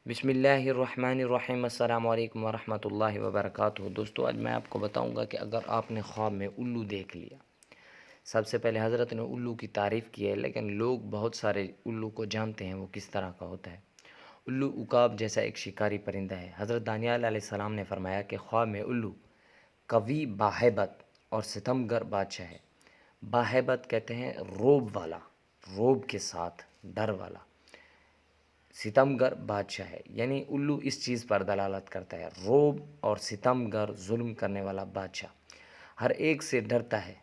بسم اللہ الرحمن الرحیم، السلام علیکم ورحمۃ اللہ وبرکاتہ۔ دوستو، آج میں آپ کو بتاؤں گا کہ اگر آپ نے خواب میں الو دیکھ لیا، سب سے پہلے حضرت نے الو کی تعریف کی ہے، لیکن لوگ بہت سارے الو کو جانتے ہیں وہ کس طرح کا ہوتا ہے۔ الو عقاب جیسا ایک شکاری پرندہ ہے۔ حضرت دانیال علیہ السلام نے فرمایا کہ خواب میں الو قوی باہیبت اور ستمگر بادشاہ ہے۔ باہیبت کہتے ہیں روب والا، روب کے ساتھ ڈر والا۔ ستمگر بادشاہ ہے، یعنی الو اس چیز پر دلالت کرتا ہے، روب اور ستمگر ظلم کرنے والا بادشاہ ہر ایک سے ڈرتا ہے۔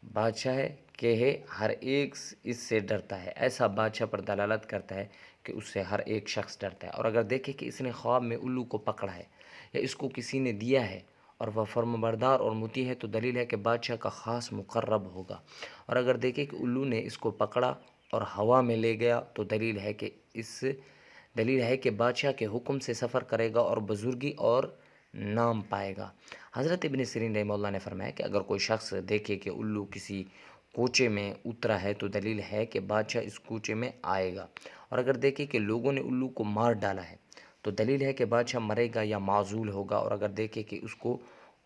بادشاہ ہے کہ ہر ایک اس سے ڈرتا ہے، ایسا بادشاہ پر دلالت کرتا ہے کہ اس سے ہر ایک شخص ڈرتا ہے۔ اور اگر دیکھیں کہ اس نے خواب میں الو کو پکڑا ہے یا اس کو کسی نے دیا ہے اور وہ فرمانبردار اور مطیع ہے، تو دلیل ہے کہ بادشاہ کا خاص مقرب ہوگا۔ اور اگر دیکھیں کہ الو نے اس کو پکڑا اور ہوا میں لے گیا، تو دلیل ہے کہ بادشاہ کے حکم سے سفر کرے گا اور بزرگی اور نام پائے گا۔ حضرت ابن سیرین رحمہ اللہ نے فرمایا کہ اگر کوئی شخص دیکھے کہ الو کسی کوچے میں اترا ہے، تو دلیل ہے کہ بادشاہ اس کوچے میں آئے گا۔ اور اگر دیکھے کہ لوگوں نے الو کو مار ڈالا ہے، تو دلیل ہے کہ بادشاہ مرے گا یا معزول ہوگا۔ اور اگر دیکھے کہ اس کو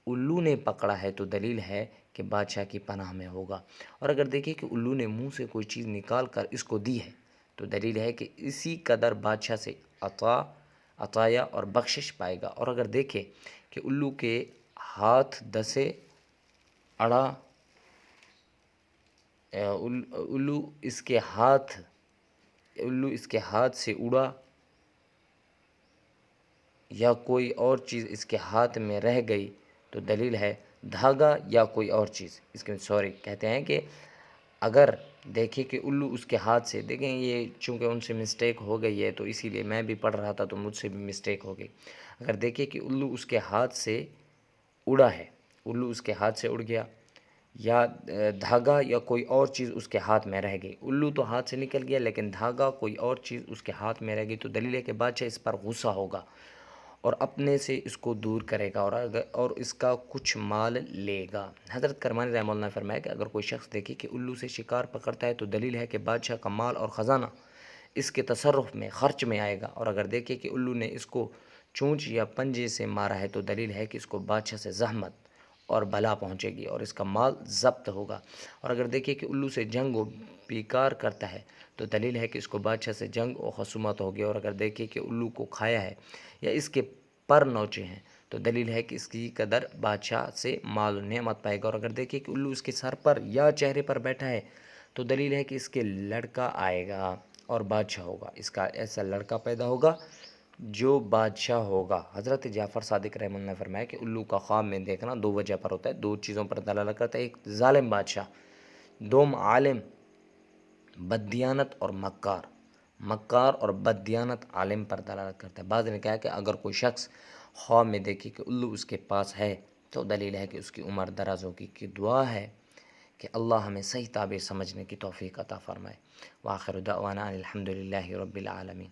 الو نے پکڑا ہے، تو دلیل ہے کہ بادشاہ کی پناہ میں ہوگا۔ اور اگر دیکھے کہ الو نے منہ سے کوئی چیز نکال کر اس کو دی ہے، تو دلیل ہے کہ اسی قدر بادشاہ سے عطایا اور بخشش پائے گا۔ اور اگر دیکھے کہ الو کے ہاتھ دسے اڑا، الو اس کے ہاتھ سے اڑا یا کوئی اور چیز اس کے ہاتھ میں رہ گئی، تو دلیل ہے دھاگا یا کوئی اور چیز۔ کہتے ہیں کہ اگر دیکھیں کہ الو اس کے ہاتھ سے، دیکھیں یہ چونکہ ان سے مسٹیک ہو گئی ہے، تو اسی لیے میں بھی پڑھ رہا تھا تو مجھ سے بھی مسٹیک ہو گئی۔ اگر دیکھیں کہ الو اس کے ہاتھ سے اڑا ہے، الو اس کے ہاتھ سے اڑ گیا، یا دھاگا یا کوئی اور چیز اس کے ہاتھ میں رہ گئی۔ الو تو ہاتھ سے نکل گیا، لیکن دھاگا کوئی اور چیز اس کے ہاتھ میں رہ گئی، تو دلیل ہے کہ بادشاہ اس پر غصہ ہوگا اور اپنے سے اس کو دور کرے گا اور اس کا کچھ مال لے گا۔ حضرت کرمانی رحمہ اللہ نے فرمایا کہ اگر کوئی شخص دیکھے کہ الو سے شکار پکڑتا ہے، تو دلیل ہے کہ بادشاہ کا مال اور خزانہ اس کے تصرف میں، خرچ میں آئے گا۔ اور اگر دیکھے کہ الو نے اس کو چونچ یا پنجے سے مارا ہے، تو دلیل ہے کہ اس کو بادشاہ سے زحمت اور بلا پہنچے گی اور اس کا مال ضبط ہوگا۔ اور اگر دیکھیں کہ الو سے جنگ و پیکار کرتا ہے، تو دلیل ہے کہ اس کو بادشاہ سے جنگ و خصومت ہوگی۔ اور اگر دیکھیں کہ الو کو کھایا ہے یا اس کے پر نوچے ہیں، تو دلیل ہے کہ اس کی قدر بادشاہ سے مال و نعمت پائے گا۔ اور اگر دیکھیں کہ الو اس کے سر پر یا چہرے پر بیٹھا ہے، تو دلیل ہے کہ اس کے لڑکا آئے گا اور بادشاہ ہوگا، اس کا ایسا لڑکا پیدا ہوگا جو بادشاہ ہوگا۔ حضرت جعفر صادق رحمہ اللہ نے فرمایا کہ الو کا خواب میں دیکھنا دو وجہ پر ہوتا ہے، دو چیزوں پر دلالت کرتا ہے: ایک ظالم بادشاہ، دوم عالم بددیانت اور مکار اور بددیانت عالم پر دلالت کرتا ہے۔ بعض نے کہا کہ اگر کوئی شخص خواب میں دیکھے کہ الو اس کے پاس ہے، تو دلیل ہے کہ اس کی عمر دراز ہوگی۔ کی دعا ہے کہ اللہ ہمیں صحیح تعبیر سمجھنے کی توفیق عطا فرمائے۔ وآخر دعوانا الحمدللہ رب العالمین۔